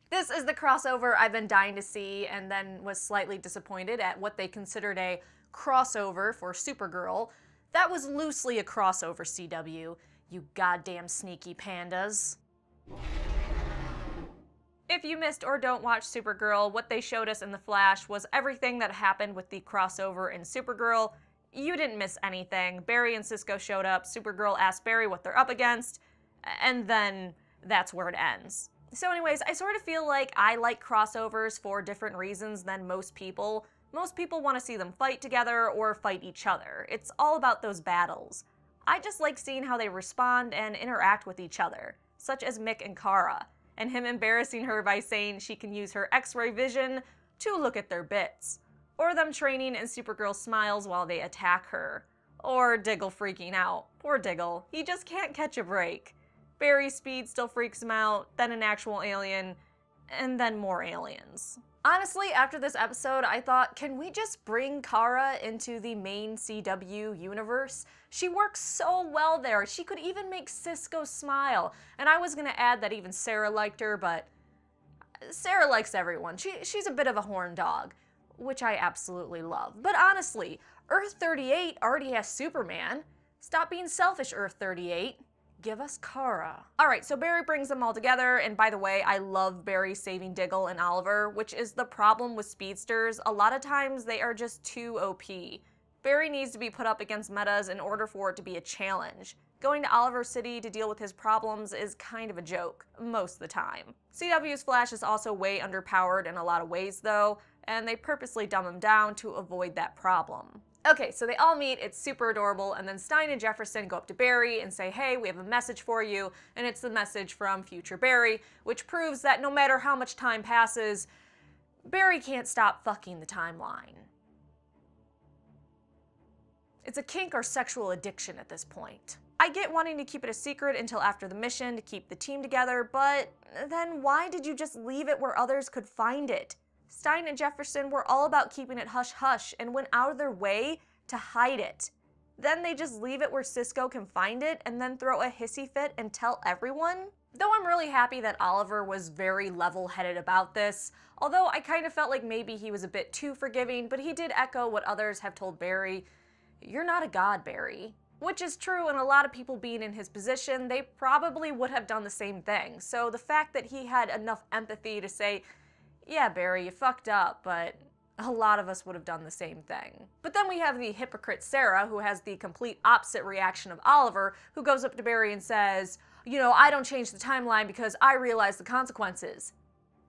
This is the crossover I've been dying to see, and then was slightly disappointed at what they considered a crossover for Supergirl. That was loosely a crossover, CW, you goddamn sneaky pandas. If you missed or don't watch Supergirl, what they showed us in The Flash was everything that happened with the crossover in Supergirl. You didn't miss anything. Barry and Cisco showed up, Supergirl asked Barry what they're up against, and then that's where it ends. So anyways, I sort of feel like I like crossovers for different reasons than most people. Most people want to see them fight together or fight each other. It's all about those battles. I just like seeing how they respond and interact with each other, such as Mick and Kara, and him embarrassing her by saying she can use her X-ray vision to look at their bits, or them training and Supergirl smiles while they attack her, or Diggle freaking out. Poor Diggle, he just can't catch a break. Barry's speed still freaks him out, then an actual alien, and then more aliens. Honestly, after this episode, I thought, can we just bring Kara into the main CW universe? She works so well there. She could even make Cisco smile. And I was gonna add that even Sarah liked her, but Sarah likes everyone. She's a bit of a horn dog, which I absolutely love. But honestly, Earth-38 already has Superman. Stop being selfish, Earth-38. Give us Kara. Alright, so Barry brings them all together, and by the way, I love Barry saving Diggle and Oliver, which is the problem with speedsters. A lot of times they are just too OP. Barry needs to be put up against metas in order for it to be a challenge. Going to Oliver City to deal with his problems is kind of a joke, most of the time. CW's Flash is also way underpowered in a lot of ways though, and they purposely dumb him down to avoid that problem. Okay, so they all meet, it's super adorable, and then Stein and Jefferson go up to Barry and say, hey, we have a message for you, and it's the message from future Barry, which proves that no matter how much time passes, Barry can't stop fucking the timeline. It's a kink or sexual addiction at this point. I get wanting to keep it a secret until after the mission to keep the team together, but then why did you just leave it where others could find it? Stein and Jefferson were all about keeping it hush-hush and went out of their way to hide it. Then they just leave it where Cisco can find it and then throw a hissy fit and tell everyone? Though I'm really happy that Oliver was very level-headed about this, although I kind of felt like maybe he was a bit too forgiving, but he did echo what others have told Barry, you're not a god, Barry. Which is true, and a lot of people being in his position, they probably would have done the same thing. So the fact that he had enough empathy to say, yeah, Barry, you fucked up, but a lot of us would have done the same thing. But then we have the hypocrite Sarah, who has the complete opposite reaction of Oliver, who goes up to Barry and says, you know, I don't change the timeline because I realize the consequences.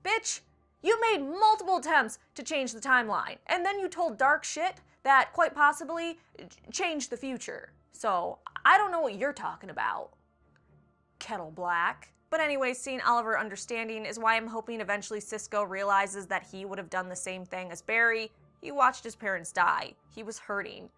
Bitch, you made multiple attempts to change the timeline, and then you told dark shit that quite possibly changed the future. So I don't know what you're talking about, Kettle Black. But anyways, seeing Oliver understanding is why I'm hoping eventually Cisco realizes that he would have done the same thing as Barry. He watched his parents die. He was hurting.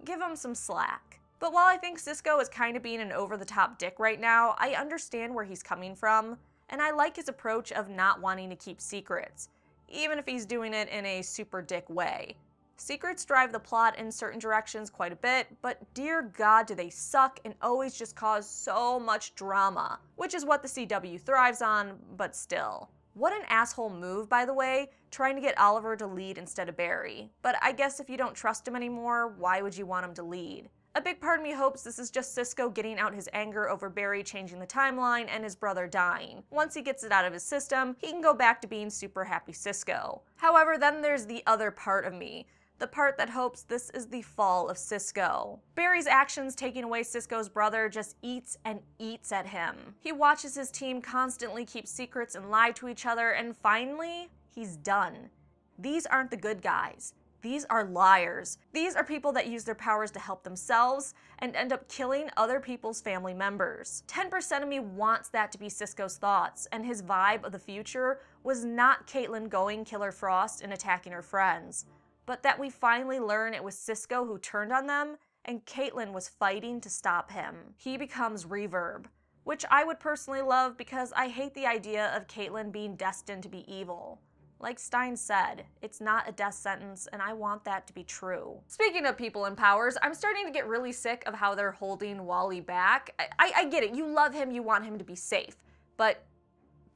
Give him some slack. But while I think Cisco is kind of being an over-the-top dick right now, I understand where he's coming from, and I like his approach of not wanting to keep secrets, even if he's doing it in a super dick way. Secrets drive the plot in certain directions quite a bit, but dear God do they suck and always just cause so much drama, which is what the CW thrives on, but still. What an asshole move, by the way, trying to get Oliver to lead instead of Barry. But I guess if you don't trust him anymore, why would you want him to lead? A big part of me hopes this is just Cisco getting out his anger over Barry changing the timeline and his brother dying. Once he gets it out of his system, he can go back to being super happy Cisco. However, then there's the other part of me. The part that hopes this is the fall of Cisco. Barry's actions taking away Cisco's brother just eats and eats at him. He watches his team constantly keep secrets and lie to each other, and finally, he's done. These aren't the good guys. These are liars. These are people that use their powers to help themselves and end up killing other people's family members. 10% of me wants that to be Cisco's thoughts, and his vibe of the future was not Caitlin going Killer Frost and attacking her friends, but that we finally learn it was Cisco who turned on them, and Caitlin was fighting to stop him. He becomes Reverb, which I would personally love because I hate the idea of Caitlin being destined to be evil. Like Stein said, it's not a death sentence, and I want that to be true. Speaking of people in powers, I'm starting to get really sick of how they're holding Wally back. I get it, you love him, you want him to be safe, but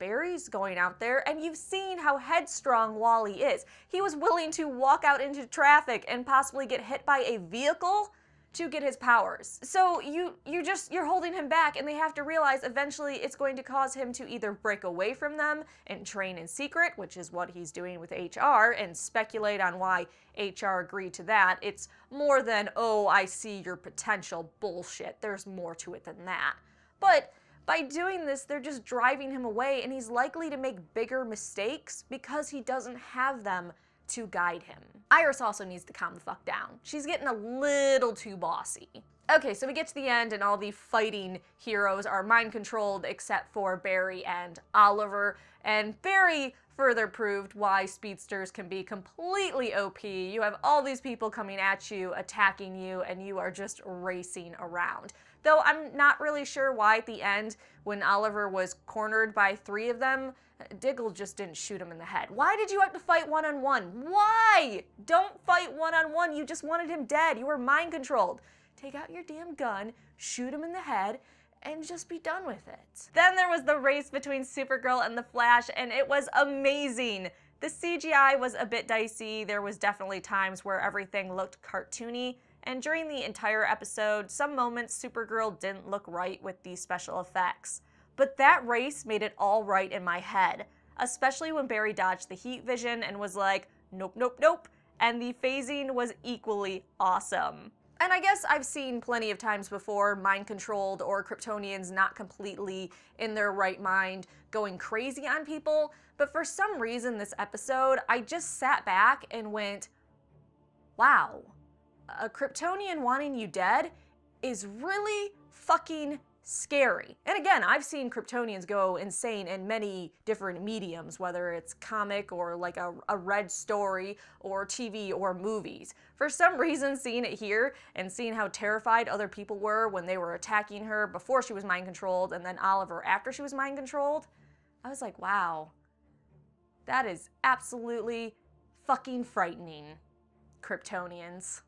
Barry's going out there, and you've seen how headstrong Wally is. He was willing to walk out into traffic and possibly get hit by a vehicle to get his powers. So you're holding him back, and they have to realize eventually it's going to cause him to either break away from them and train in secret, which is what he's doing with HR, and speculate on why HR agreed to that. It's more than, oh, I see your potential bullshit. There's more to it than that. But by doing this, they're just driving him away, and he's likely to make bigger mistakes because he doesn't have them to guide him. Iris also needs to calm the fuck down. She's getting a little too bossy. Okay, so we get to the end and all the fighting heroes are mind-controlled except for Barry and Oliver, and Barry further proved why speedsters can be completely OP. You have all these people coming at you, attacking you, and you are just racing around. Though I'm not really sure why at the end, when Oliver was cornered by 3 of them, Diggle just didn't shoot him in the head. Why did you have to fight one-on-one? Why? Don't fight one-on-one. You just wanted him dead. You were mind-controlled. Take out your damn gun, shoot him in the head, and just be done with it. Then there was the race between Supergirl and the Flash, and it was amazing. The CGI was a bit dicey. There was definitely times where everything looked cartoony, and during the entire episode, some moments Supergirl didn't look right with the special effects. But that race made it all right in my head, especially when Barry dodged the heat vision and was like, nope, nope, nope, and the phasing was equally awesome. And I guess I've seen plenty of times before mind-controlled or Kryptonians not completely in their right mind going crazy on people, but for some reason this episode, I just sat back and went, wow, a Kryptonian wanting you dead is really fucking scary. And again, I've seen Kryptonians go insane in many different mediums, whether it's comic or like a Red story or TV or movies. For some reason, seeing it here and seeing how terrified other people were when they were attacking her before she was mind-controlled and then Oliver after she was mind-controlled, I was like, wow, that is absolutely fucking frightening, Kryptonians.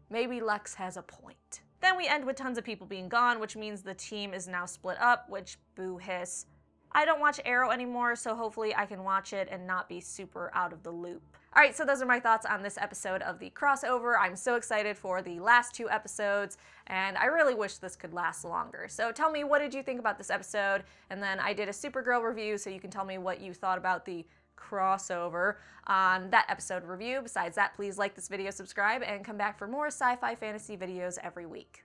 Maybe Lex has a point. Then we end with tons of people being gone, which means the team is now split up, which boo hiss. I don't watch Arrow anymore, so hopefully I can watch it and not be super out of the loop. Alright, so those are my thoughts on this episode of the crossover. I'm so excited for the last 2 episodes, and I really wish this could last longer. So tell me, what did you think about this episode? And then I did a Supergirl review, so you can tell me what you thought about the crossover on that episode review. Besides that, please like this video, subscribe, and come back for more sci-fi fantasy videos every week.